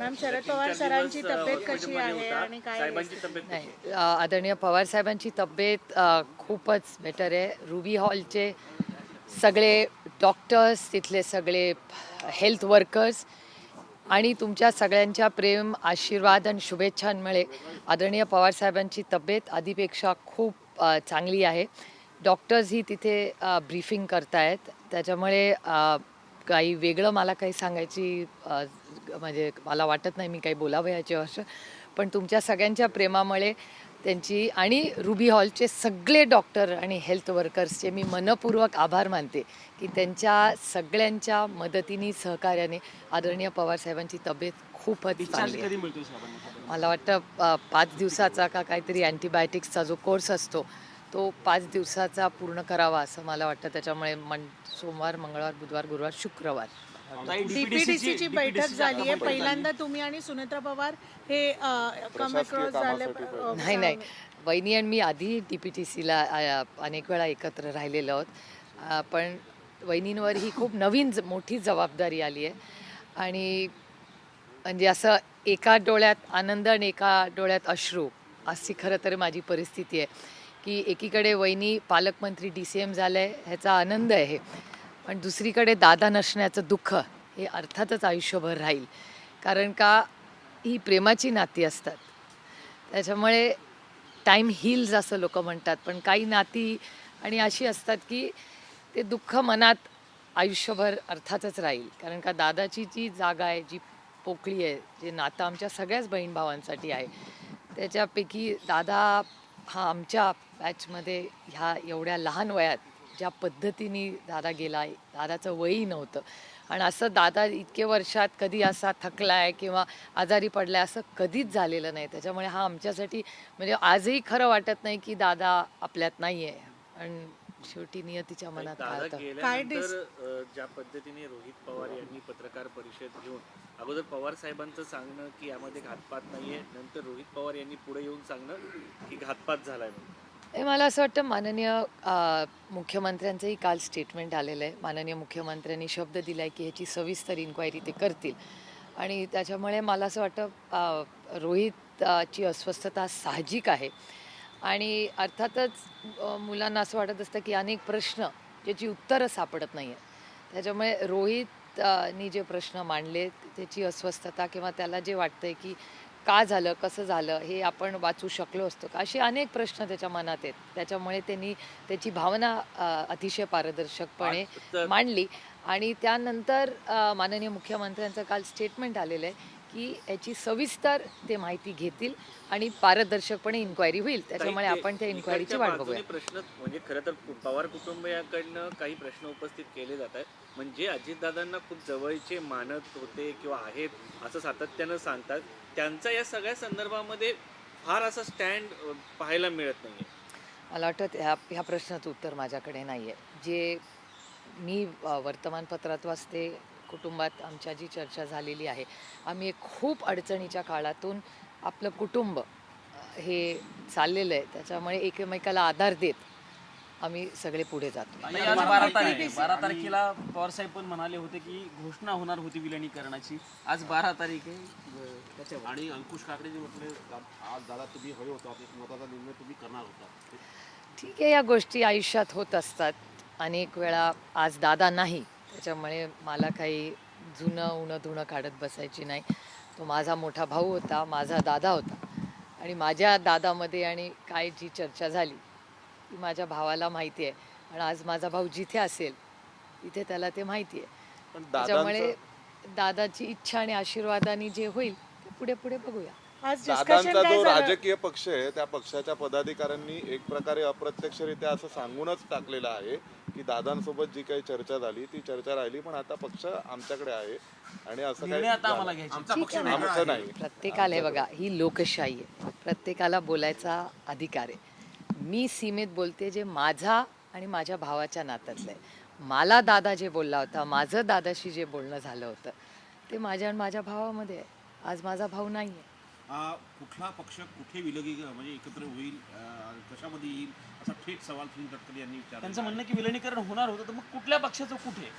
Ma'am, Sharad Pawar सरांची तब्येत कशी आहे आणि काय साहेबांची तब्येत नाही, आदरणीय पवार साहेबांची तब्येत खूपच बेटर आहे. रुबी हॉलचे सगळे डॉक्टर्स, तिथले सगळे हेल्थ वर्कर्स आणि तुमच्या सगळ्यांच्या प्रेम, आशीर्वाद आणि शुभेच्छांमुळे आदरणीय पवार साहेबांची तब्येत आधीपेक्षा खूप चांगली आहे. डॉक्टर्सही तिथे ब्रीफिंग करतायत. त्याच्यामुळे काही वेगळं मला काही सांगायची म्हणजे मला वाटत नाही मी काही बोलावं याच्यावर. पण तुमच्या सगळ्यांच्या प्रेमामुळे त्यांची आणि रुबी हॉलचे सगळे डॉक्टर आणि हेल्थ वर्कर्सचे मी मनपूर्वक आभार मानते की त्यांच्या सगळ्यांच्या मदतीने, सहकार्याने आदरणीय पवारसाहेबांची तब्येत खूपच चांगली आहे. मला वाटतं 5 दिवसाचा का काहीतरी अँटीबायोटिक्सचा जो कोर्स असतो तो 5 दिवसाचा पूर्ण करावा असं मला वाटतं. त्याच्यामुळे सोमवार, मंगळवार, बुधवार, गुरुवार, शुक्रवार डीपीडीसीची बैठक झाली आहे. पहिल्यांदा तुम्ही आणि सुनेत्रा पवार हे क्रॉस झाले. नाही, वहिनी आणि मी आधी DPTCला अनेक वेळा एकत्र राहिलेलो आहोत. पण वहिनींवर ही खूप नवीन मोठी जबाबदारी आली आहे आणि म्हणजे असं एका डोळ्यात आनंद आणि एका डोळ्यात अश्रू अशी खरं तर माझी परिस्थिती आहे की एकीकडे वहिनी पालकमंत्री DCM झालं आहे ह्याचा आनंद आहे, पण दुसरीकडे दादा नसण्याचं दुःख हे अर्थातच आयुष्यभर राहील. कारण का ही प्रेमाची नाती असतात. त्याच्यामुळे टाईम हील्स असं लोक म्हणतात, पण काही नाती आणि अशी असतात की ते दुःख मनात आयुष्यभर अर्थातच राहील. कारण का दादाची जी जागा आहे, जी पोकळी आहे, जे नातं आमच्या सगळ्याच बहीण भावांसाठी आहे, त्याच्यापैकी दादा हा आमच्या बॅचमध्ये ह्या एवढ्या लहान वयात ज्या पद्धतीने दादा गेला आहे, दादाचं वयही नव्हतं आणि असं दादा इतके वर्षात कधी असा थकला आहे किंवा आजारी पडला आहे असं कधीच झालेलं नाही. त्याच्यामुळे हा आमच्यासाठी म्हणजे आजही खरं वाटत नाही की दादा आपल्यात नाही आहे. आणि शेवटी नियतीच्या मनात काय दादा होतं. गेल्यानंतर ज्या पद्धतीने रोहित पवार यांनी पत्रकार परिषद घेऊन अगोदर पवार साहेबांचं सांगणं की यामध्ये घातपात नाहीये, नंतर रोहित पवार यांनी पुढे येऊन सांगणं की घातपात झालाय. मला असं वाटतं माननीय मुख्यमंत्र्यांचंही काल स्टेटमेंट आलेलं आहे. माननीय मुख्यमंत्र्यांनी शब्द दिला आहे की ह्याची सविस्तर इन्क्वायरी ते करतील आणि त्याच्यामुळे मला असं वाटतं रोहितची अस्वस्थता साहजिक आहे आणि अर्थातच मुलांना असं वाटत असतं की अनेक प्रश्न ज्याची उत्तरं सापडत नाही आहेत. त्याच्यामुळे रोहितनी जे प्रश्न मांडले त्याची अस्वस्थता किंवा त्याला जे वाटतं आहे की का झालं, कसं झालं, हे आपण वाचू शकलो असतो का, असे अनेक प्रश्न त्याच्या मनात आहेत. त्याच्यामुळे त्यांनी त्याची भावना अतिशय पारदर्शकपणे मांडली आणि त्यानंतर माननीय मुख्यमंत्र्यांचं काल स्टेटमेंट आलेलं आहे की याची सविस्तर ते माहिती घेतील आणि पारदर्शकपणे इन्क्वायरी होईल. त्याच्यामुळे आपण त्या इन्क्वायरीची वाट बघूया. प्रश्न म्हणजे खरं तर पवार कुटुंबियाकडनं काही प्रश्न उपस्थित केले जात आहेत, म्हणजे अजितदादांना खूप जवळचे मानत होते किंवा आहेत असं सातत्यानं सांगतात. त्यांचा या सगळ्या संदर्भामध्ये फार असा स्टँड पाहायला मिळत नाहीये. मला वाटतं ह्या प्रश्नाचं उत्तर माझ्याकडे नाही आहे. जे मी वर्तमानपत्रात वाचते, कुटुंबात आमच्या जी चर्चा झालेली आहे, आम्ही एक खूप अडचणीच्या काळातून आपलं कुटुंब हे चाललेलं आहे. त्याच्यामुळे एकमेकाला आधार देत आम्ही सगळे पुढे जातो. आणि आज 12 तारखेला पवारसाहेब पण म्हणाले होते की घोषणा होणार होती विलिनीकरणाची. आज 12 तारीख आहे. आणि अंकुश काकडे जे म्हटले आज दादा तुम्ही हवे होता, महत्वाचा निर्णय तुम्ही करणार होता. ठीक आहे, या गोष्टी आयुष्यात होत असतात. अनेक वेळा आज दादा नाही, त्याच्यामुळे मला काही उणं धुणं काढत बसायची नाही. तो माझा मोठा भाऊ होता, माझा दादा होता आणि माझ्या दादामध्ये आणि काय जी चर्चा झाली ती माझ्या भावाला माहिती आहे आणि आज माझा भाऊ जिथे असेल तिथे त्याला ते माहिती आहे. त्याच्यामुळे दादाची इच्छा आणि आशीर्वादाने जे होईल ते पुढे पुढे बघूया. आज डिस्कशन दादांचा काय जो झालं? राजकीय पक्ष आहे त्या पक्षाच्या पदाधिकाऱ्यांनी एक प्रकारे अप्रत्यक्षरित्या असं सांगूनच टाकलेलं आहे की दादांसोबत जी काही चर्चा झाली ती चर्चा राहिली, पण आता पक्ष आमच्याकडे आहे आणि असं निर्णय आता आम्हाला काही घ्यायचा. आमचं नाही. प्रत्येकाला हे बघा, ही लोकशाही आहे, प्रत्येकाला बोलायचा अधिकार आहे. मी सीमेत बोलते जे माझा आणि माझ्या भावाच्या नात्यातलं आहे. मला दादा जे बोलला होता, माझं दादाशी जे बोलणं झालं होतं ते माझ्या आणि माझ्या भावामध्ये आहे. आज माझा भाऊ नाही आहे. कुठला पक्ष कुठे म्हणजे एकत्र होईल, कशामध्ये येईल असा थेट सवाल सुनील तटकरे यांनी विचारला. त्यांचं म्हणणं की विलिनीकरण होणार होतं, तर मग कुठल्या पक्षाचं कुठे?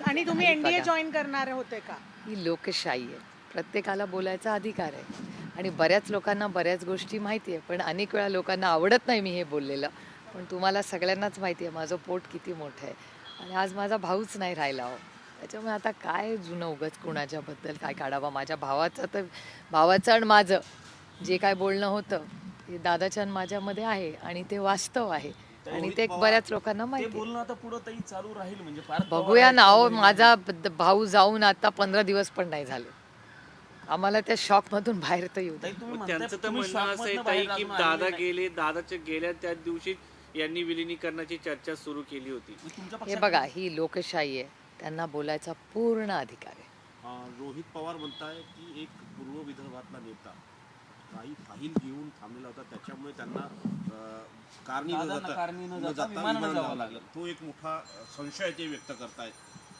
आणि तुम्ही एनडीए जॉईन करणार होते का? ही लोकशाही आहे. प्रत्येकाला बोलायचा अधिकार आहे आणि बऱ्याच लोकांना बऱ्याच गोष्टी माहिती आहे, पण अनेक वेळा लोकांना आवडत नाही मी हे बोललेलं. पण तुम्हाला सगळ्यांनाच माहिती आहे माझं पोट किती मोठं आहे आणि आज माझा भाऊच नाही राहिला हो. त्याच्यामुळे आता काय जुनं उगाच कुणाच्याबद्दल काय काढावं. माझ्या भावाचं आणि माझं जे काय बोलणं होतं ते दादाच्या आणि माझ्यामध्ये आहे आणि ते वास्तव आहे आणि ते बऱ्याच लोकांना ते माहिती आहे. बोलणं आता पुढं ताई चालू राहील म्हणजे पार्थ बघूया ना हो. माझा भाऊ जाऊन आता 15 दिवस पण नाही झाले. आम्हाला त्या शॉकमधून बाहेर तर येऊ दे. ताई तुम्ही मग म्हणताय, त्यांचं तर तुम्ही म्हणणं असं आहे शॉकमधनं ताई बाहेर की अजून दादा आलेले नाही. गेले, दादाच्या गेल्या त्याच दिवशी यांनी विलिनीकरणाची चर्चा सुरू केली होती. मग तुमच्या हे पक्षात बघा, ही लोकशाही आहे, त्यांना बोलायचा पूर्ण अधिकार आहे. रोहित पवार म्हणताय की एक पूर्व विदर्भातला नेता काही फाईल घेऊन थांबलेला होता, त्याच्यामुळे त्यांना कारणी न दादांना जाता कारणी न न जाता जाता विमानानं विमानानं जावं जावं लागलं. लागलं. तो एक मोठा संशय ते व्यक्त करतायत.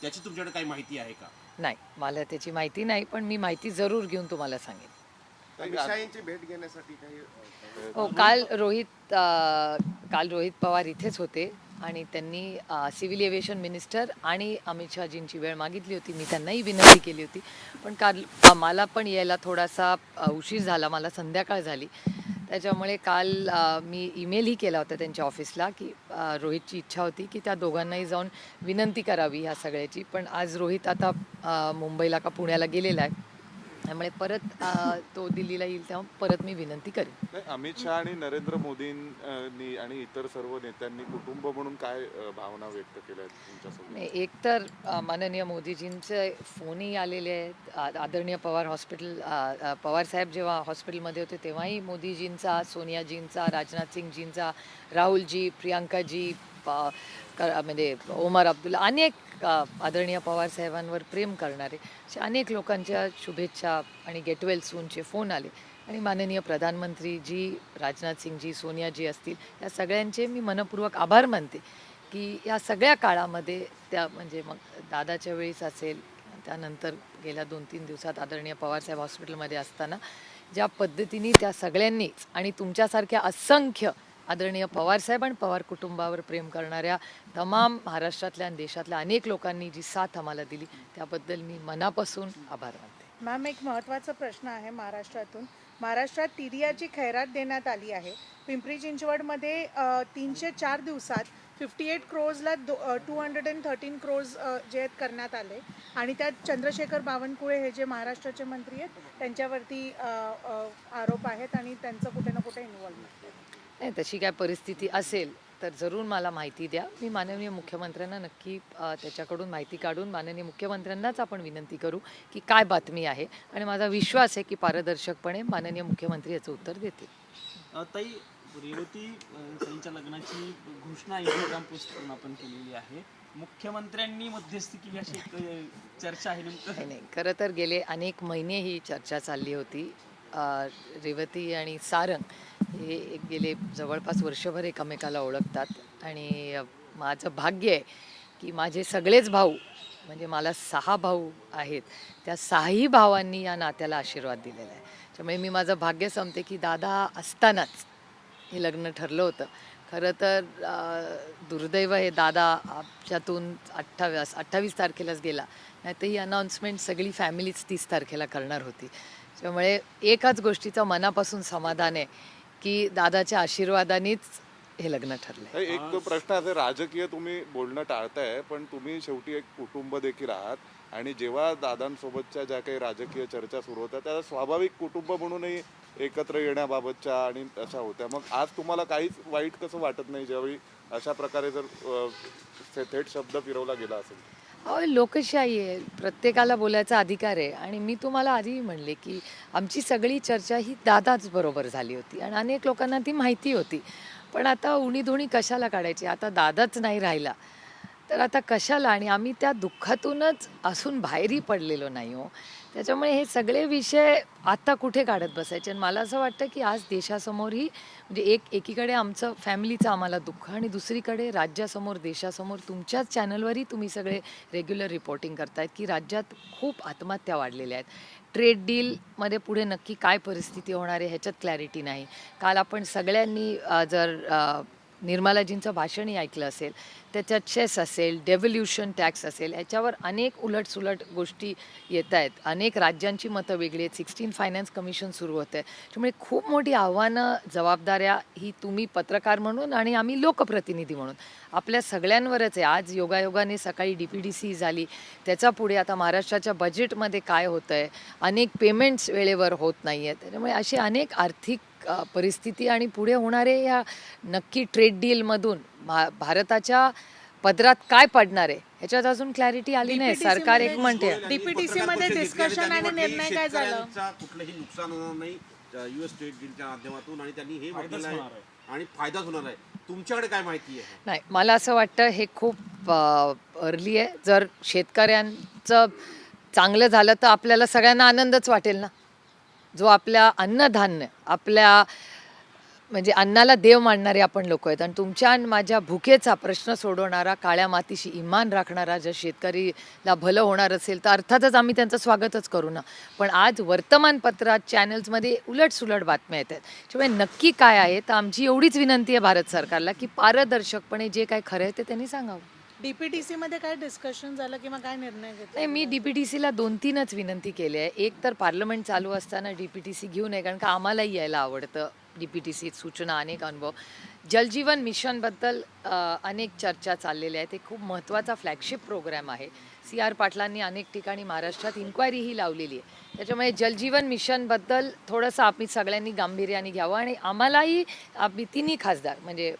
त्याची तुमच्याकडे काही माहिती आहे का? नाही, मला त्याची माहिती नाही, पण मी माहिती जरूर घेऊन तुम्हाला सांगेन. अमित भेट घेण्यासाठी काही हो, काल रोहित पवार इथेच होते आणि त्यांनी सिव्हिल एव्हिएशन मिनिस्टर आणि अमित शहाजींची वेळ मागितली होती. मी त्यांनाही विनंती केली होती, पण काल मला पण यायला थोडासा उशीर झाला, मला संध्याकाळ झाली. त्याच्यामुळे काल मी ईमेलही केला होता त्यांच्या ऑफिसला की रोहितची इच्छा होती की त्या दोघांनाही जाऊन विनंती करावी ह्या सगळ्याची. पण आज रोहित आता मुंबईला का पुण्याला गेलेला आहे, त्यामुळे परत तो दिल्लीला येईल तेव्हा परत मी विनंती करेन. नाही, अमित शहा आणि नरेंद्र मोदींनी आणि इतर सर्व नेत्यांनी कुटुंब म्हणून काय भावना व्यक्त केल्या आहेत तुमच्यासोबत? नाही, एक तर माननीय मोदीजींचे फोनही आलेले आहेत. आदरणीय पवार साहेब जेव्हा हॉस्पिटलमध्ये होते तेव्हाही मोदीजींचा, सोनियाजींचा, राजनाथ सिंगजींचा, राहुलजी, प्रियांकाजी, म्हणजे ओमर अब्दुल्ला, अनेक आदरणीय पवार साहेबांवर प्रेम करणारे असे अनेक लोकांच्या शुभेच्छा आणि गेट वेल सूनचे फोन आले. आणि माननीय प्रधानमंत्रीजी, राजनाथ सिंगजी, सोनियाजी असतील, या सगळ्यांचे मी मनपूर्वक आभार मानते की या सगळ्या काळामध्ये त्या म्हणजे मग दादाच्या वेळीस असेल, त्यानंतर गेल्या 2-3 दिवसात आदरणीय पवारसाहेब हॉस्पिटलमध्ये असताना ज्या पद्धतीने त्या सगळ्यांनीच आणि तुमच्यासारख्या असंख्य आदरणीय पवारसाहेब आणि पवार कुटुंबावर प्रेम करणाऱ्या तमाम महाराष्ट्रातल्या आणि देशातल्या अनेक लोकांनी जी साथ आम्हाला दिली त्याबद्दल मी मनापासून आभार मानते. मॅम, एक महत्त्वाचा प्रश्न आहे महाराष्ट्रात तिरियाची खैरात देण्यात आली आहे. पिंपरी चिंचवडमध्ये 304 दिवसात 58 क्रोजला 213 क्रोज जे आहेत करण्यात आले आणि त्यात चंद्रशेखर बावनकुळे हे जे महाराष्ट्राचे मंत्री आहेत त्यांच्यावरती आरोप आहेत आणि त्यांचं कुठे ना कुठे इन्व्हॉल्वमेंट आहे. नाही, तशी काय परिस्थिती असेल तर जरूर मला माहिती द्या. मी माननीय मुख्यमंत्र्यांना नक्की त्याच्याकडून माहिती काढून माननीय मुख्यमंत्र्यांनाच आपण विनंती करू की काय बातमी आहे आणि माझा विश्वास आहे की पारदर्शकपणे माननीय मुख्यमंत्री याचं उत्तर देतील. ताई, रेवती ताईंच्या लग्नाची घोषणा इंस्टाग्राम पोस्ट करून आपण केलेली आहे. मुख्यमंत्र्यांनी मध्यस्थी केली अशी एक चर्चा आहे. नेमकं नाही, खरं तर गेले अनेक महिने ही चर्चा चालली होती. रेवती आणि सारंग हे गेले जवळपास वर्षभर एकमेकाला ओळखतात आणि माझं भाग्य आहे की माझे सगळेच भाऊ, म्हणजे मला 6 भाऊ आहेत, त्या 6ही भावांनी या नात्याला आशीर्वाद दिलेला आहे. त्यामुळे मी माझं भाग्य समते की दादा असतानाच हे लग्न ठरलं होतं. खरं तर दुर्दैव हे दादा आमच्यातून 28 तारखेलाच गेला, नाही तर ही अनाऊन्समेंट सगळी फॅमिलीच 30 तारखेला करणार होती. त्यामुळे एकाच गोष्टीचं मनापासून समाधान आहे की दादाच्या आशीर्वादानेच हे लग्न ठरलं. एक तो प्रश्न असे, राजकीय तुम्ही बोलणं टाळताय पण तुम्ही शेवटी एक कुटुंब देखील आहात आणि जेव्हा दादांसोबतच्या ज्या काही राजकीय चर्चा सुरू होत्या त्या स्वाभाविक कुटुंब म्हणूनही एकत्र येण्याबाबतच्या आणि अशा होत्या. मग आज तुम्हाला काहीच वाईट कसं वाटत नाही ज्यावेळी अशा प्रकारे जर थेट शब्द फिरवला गेला असेल? अहो, लोकशाही आहे, प्रत्येकाला बोलायचा अधिकार आहे आणि मी तुम्हाला आधीही म्हणले की आमची सगळी चर्चा ही दादाच बरोबर झाली होती आणि अनेक लोकांना ती माहिती होती. पण आता उणीधुणी कशाला काढायची? आता दादाच नाही राहिला तर आता कशाला? आणि आम्ही त्या दुःखातूनच असून बाहेरही पडलेलो नाही हो. त्याच्यामुळे हे सगळे विषय आता कुठे काढत बसायचे. आणि मला असं वाटतं की आज देशासमोरही म्हणजे एकीकडे आमचं फॅमिलीचं आम्हाला दुःख आणि दुसरीकडे राज्यासमोर, देशासमोर तुमच्याच चॅनलवरही तुम्ही सगळे रेग्युलर रिपोर्टिंग करतायत की राज्यात खूप आत्महत्या वाढलेल्या आहेत. ट्रेड डीलमध्ये पुढे नक्की काय परिस्थिती होणार आहे ह्याच्यात क्लॅरिटी नाही. काल आपण सगळ्यांनी जर निर्मलाजींचं भाषणही ऐकलं असेल, त्याच्यात चेस असेल, डेव्होल्युशन टॅक्स असेल, याच्यावर अनेक उलटसुलट गोष्टी येत आहेत. अनेक राज्यांची मतं वेगळी आहेत. 16 फायनान्स कमिशन सुरू होतं आहे. त्यामुळे खूप मोठी आव्हानं, जबाबदाऱ्या ही तुम्ही पत्रकार म्हणून आणि आम्ही लोकप्रतिनिधी म्हणून आपल्या सगळ्यांवरच आहे. आज योगायोगाने सकाळी DPDC झाली, त्याचा पुढे आता महाराष्ट्राच्या बजेटमध्ये काय होतं आहे, अनेक पेमेंट्स वेळेवर होत नाही आहेत. त्याच्यामुळे असे अनेक आर्थिक परिस्थिती आणि पुढे होणारे या नक्की ट्रेड डीलमधून भारताच्या पदरात काय पडणार आहे ह्याच्यात अजून क्लॅरिटी आली नाही. सरकार एक म्हणते DPTC मध्ये डिस्कशन आणि निर्णय काय झालं? कुठलंही नुकसान होणार नाही US ट्रेड डीलच्या माध्यमातून, आणि त्यांनी हे म्हटलेलं आहे आणि फायदाच होणार आहे. तुमच्याकडे काय माहिती आहे? नाही, मला असं वाटतं हे खूप अर्ली आहे. जर शेतकऱ्यांचं चांगलं झालं तर आपल्याला सगळ्यांना आनंदच वाटेल ना. जो आपल्या अन्नधान्य, आपल्या म्हणजे अन्नाला देव मानणारे आपण लोक आहेत, आणि तुमच्या आणि माझ्या भुकेचा प्रश्न सोडवणारा, काळ्या मातीशी इमान राखणारा जर शेतकरीला भलं होणार असेल तर अर्थातच आम्ही त्यांचं स्वागतच करू ना. पण आज वर्तमानपत्रात, चॅनल्समध्ये उलटसुलट बातम्या येत आहेत. त्यामुळे नक्की काय आहे तर आमची एवढीच विनंती आहे भारत सरकारला की पारदर्शकपणे जे काय खरं आहे ते त्यांनी सांगावं. DPTC मध्ये काय डिस्कशन झालं किंवा काय निर्णय घेतला? नाही, मी DPTCला 2-3च विनंती केली आहे. एक तर पार्लमेंट चालू असताना DPTC घेऊ नये, कारण का आम्हालाही यायला आवडतं DPTC, सूचना, अनेक अनुभव. जलजीवन मिशनबद्दल अनेक चर्चा चाललेल्या आहेत. ते खूप महत्त्वाचा फ्लॅगशिप प्रोग्राम आहे. CR पाटलांनी अनेक ठिकाणी महाराष्ट्रात इन्क्वायरीही लावलेली आहे. त्याच्यामुळे जलजीवन मिशनबद्दल थोडंसं आम्ही सगळ्यांनी गांभीर्याने घ्यावं, आणि आम्हालाही आम्ही तिन्ही खासदार म्हणजे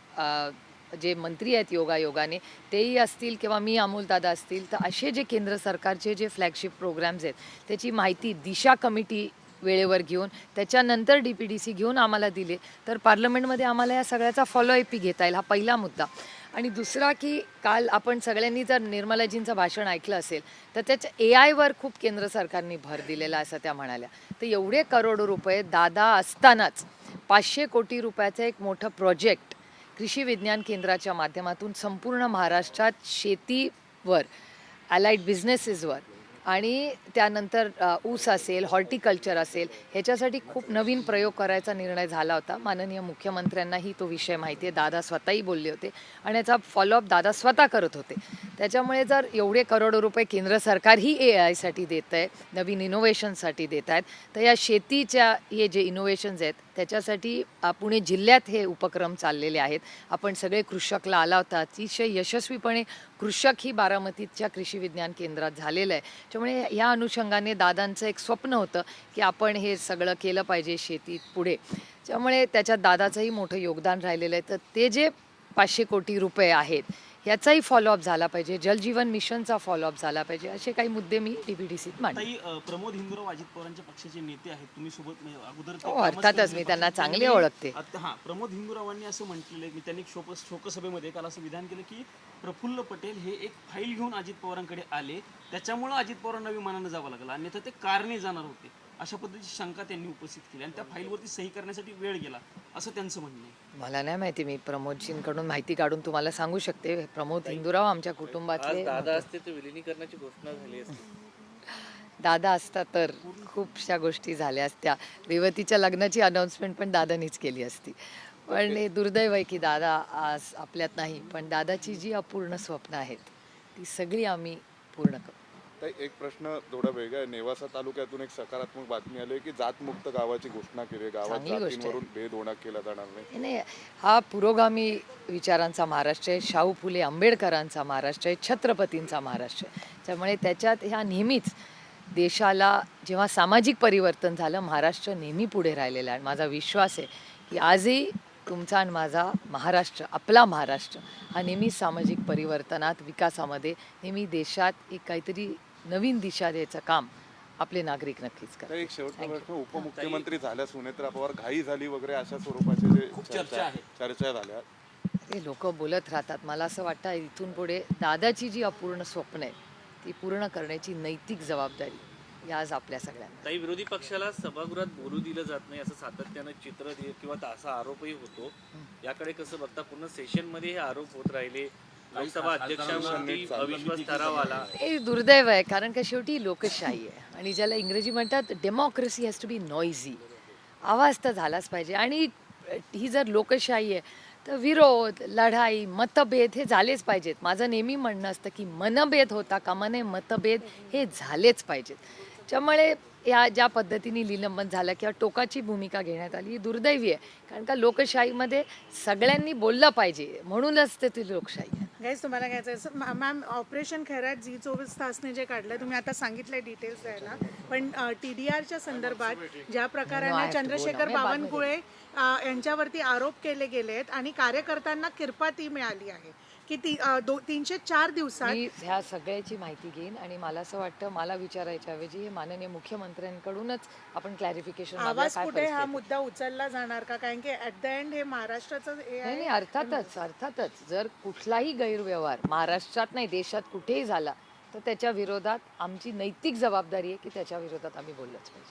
जे मंत्री आहेत योगायोगाने तेही असतील किंवा मी अमोलदादा असतील, तर असे जे केंद्र सरकारचे जे फ्लॅगशिप प्रोग्राम्स आहेत त्याची माहिती दिशा कमिटी वेळेवर घेऊन त्याच्यानंतर DPTC घेऊन आम्हाला दिले तर पार्लमेंटमध्ये आम्हाला या सगळ्याचा फॉलोअपही घेता येईल. हा पहिला मुद्दा. आणि दुसरा की काल आपण सगळ्यांनी जर निर्मलाजींचं भाषण ऐकलं असेल तर त्याच्या AI वर खूप केंद्र सरकारने भर दिलेला असं त्या म्हणाल्या. तर एवढे करोडो रुपये दादा असतानाच 500 कोटी रुपयाचं एक मोठं प्रोजेक्ट कृषी विज्ञान केंद्राच्या माध्यमातून संपूर्ण महाराष्ट्रात शेतीवर, अलाइड बिझनेसेसवर आणि त्यानंतर ऊस असेल, हॉर्टिकल्चर असेल, ह्याच्यासाठी खूप नवीन प्रयोग करायचा निर्णय झाला होता. माननीय मुख्यमंत्र्यांनाही तो विषय माहिती आहे. दादा स्वतःही बोलले होते आणि याचा फॉलोअप दादा स्वतः करत होते. त्याच्यामुळे जर एवढे करोडो रुपये केंद्र सरकारही AI साठी देत आहे, नवीन इनोव्हेशनसाठी देत आहेत, तर या शेतीच्या हे जे इनोव्हेशन्स आहेत त्याच्यासाठी पुणे जिल्ह्यात हे उपक्रम चाललेले आहेत. आपण सगळे कृषकला आला होता. अतिशय यशस्वीपणे कृषक ही बारामतीच्या कृषी विज्ञान केंद्रात झालेलं आहे. त्यामुळे या अनुषंगाने दादांचं एक स्वप्न होतं की आपण हे सगळं केलं पाहिजे शेतीत पुढे. त्यामुळे त्याच्यात दादाचंही मोठं योगदान राहिलेलं आहे. तर ते जे 500 कोटी रुपये आहेत ह्याचाही फॉलोअप झाला पाहिजे, जलजीवन मिशनचा फॉलोअप झाला पाहिजे, असे काही मुद्दे मी DPTCत मांडले. ताई, प्रमोद हिंदुराव अजित पवारांच्या पक्षाचे नेते आहेत. तुम्ही सोबत म्हणजे अगोदर ते हो, कामच अर्थातच केलं मी त्यांना होतं. चांगले त्यांनी ओळखते. हां, प्रमोद हिंदुरावांनी असं म्हटलेलं आहे, त्यांनी शोकसभेमध्ये काल असं विधान केलं की प्रफुल्ल पटेल हे एक फाईल घेऊन अजित पवारांकडे आले, त्याच्यामुळं अजित पवारांना विमानानं जावं लागलं, अन्यथा ते कारने जाणार होते. अशा पद्धतीची शंका त्यांनी उपस्थित केली आणि त्या फाईलवरती सही करण्यासाठी वेळ गेला असं त्यांचं म्हणणं आहे. मला नाही माहिती, मी प्रमोदजींकडून माहिती काढून तुम्हाला सांगू शकते. प्रमोद हिंदुराव आमच्या आज कुटुंबातले दादा असते तर विलिनीकरणाची घोषणा झाली असती. दादा असता तर खूपशा गोष्टी झाल्या असत्या. रेवतीच्या लग्नाची अनाऊन्समेंट पण दादानीच केली असती. पण हे दुर्दैव आहे की दादा आज आपल्यात नाही. पण दादाची जी अपूर्ण स्वप्न आहेत ती सगळी आम्ही पूर्ण करू. ताई, एक प्रश्न थोडा वेगळा आहे. नेवासा तालुक्यातून एक सकारात्मक बातमी आली की जातमुक्त गावाची घोषणा केली आहे. गावात चांगली गोष्ट आहे. जातींवरून भेद केला जाणार नाही. नाही, हा पुरोगामी विचारांचा महाराष्ट्र आहे. शाहू फुले आंबेडकरांचा महाराष्ट्र आहे. छत्रपतींचा महाराष्ट्र आहे. त्यामुळे त्याच्यात ह्या नेहमीच देशाला जेव्हा सामाजिक परिवर्तन झालं महाराष्ट्र नेहमी पुढे राहिलेला आहे. माझा विश्वास आहे की आजही तुमचा आणि माझा महाराष्ट्र, आपला महाराष्ट्र हा नेहमी सामाजिक परिवर्तनात, विकासामध्ये नेहमी देशात एक काहीतरी नवीन दिशा द्यायचं काम आपले नागरिक नक्कीच करतात. एक शेवटचा प्रश्न, उपमुख्यमंत्री झाल्या सुनेत्रा पवार, घाई झाली वगैरे अशा स्वरूपाचे जे खूप चर्चा आहे. चर्चा झाल्या. ते लोक बोलत राहतात. मला असं वाटतं इथून पुढे दादाची जी अपूर्ण स्वप्न आहे ती पूर्ण करण्याची नैतिक जबाबदारी ही आज आपल्या सगळ्यांना. काही विरोधी पक्षाला सभागृहात बोलू दिलं जात नाही असं सातत्यानं चित्र किंवा असा आरोपही होतो. याकडे कसं बघता? पूर्ण सेशनमध्ये हे आरोप होत राहिले. लोकसभा अध्यक्षांवरती अविश्वास ठराव आला. हे दुर्दैव आहे, कारण का शेवटी लोकशाही आहे आणि ज्याला इंग्रजी म्हणतात डेमोक्रेसी हॅज टू बी नॉइझी. आवाज तर झालाच पाहिजे. आणि ही जर लोकशाही आहे तर विरोध, लढाई, मतभेद हे झालेच पाहिजेत. माझं नेहमी म्हणणं असतं की मनभेद होता कामा नये, मतभेद हे झालेच पाहिजेत. त्यामुळे या ज्या पद्धतीने निलंबन झालं किंवा टोकाची भूमिका घेण्यात आली ही दुर्दैवी आहे. कारण का लोकशाहीमध्ये सगळ्यांनी बोललं पाहिजे, म्हणूनच ते ती लोकशाही आहे. गाईज तुम्हाला घ्यायचं आहे मॅम, ऑपरेशन खैरात जी 24 तासने जे काढलं तुम्ही आता सांगितलंय डिटेल्स द्यायला, पण TDRच्या संदर्भात ज्या प्रकाराने चंद्रशेखर बावनकुळे यांच्यावरती आरोप केले गेले आहेत आणि कार्यकर्त्यांना किरपाती मिळाली आहे की 304 दिवसात मी ह्या सगळ्याची माहिती घेईन आणि मला असं वाटतं मला विचारायच्या ऐवजी हे माननीय मुख्यमंत्र्यांकडूनच आपण क्लॅरिफिकेशन आवाज कुठे हा मुद्दा उचलला जाणार का? कारण की ऍट द एंड हे महाराष्ट्राचं हे आहे. नाही, अर्थातच जर कुठलाही गैरव्यवहार महाराष्ट्रात नाही देशात कुठेही झाला तर त्याच्या विरोधात आमची नैतिक जबाबदारी आहे की त्याच्या विरोधात आम्ही बोललंच पाहिजे.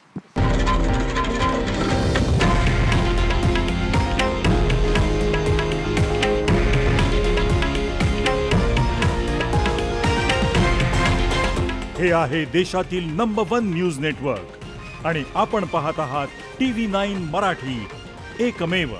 हे आहे देशातील नंबर 1 न्यूज नेटवर्क आणि आपण पाहत आहात TV9 मराठी, एकमेव.